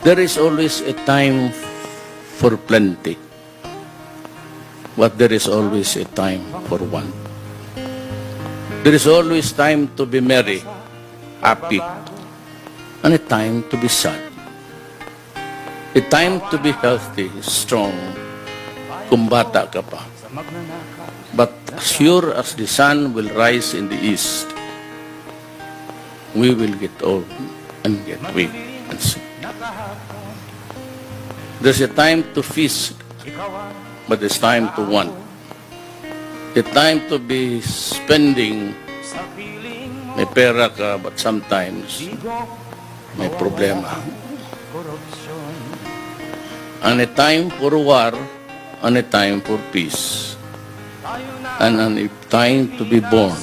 There is always a time for plenty, but there is always a time for want. There is always time to be merry, happy, and a time to be sad. A time to be healthy, strong, kung bata ka pa. But as sure as the sun will rise in the east, we will get old and get weak and sick. There's a time to feast, but there's time to want. A time to be spending, may pera ka, but sometimes may problema. And a time for war, and a time for peace. And a time to be born,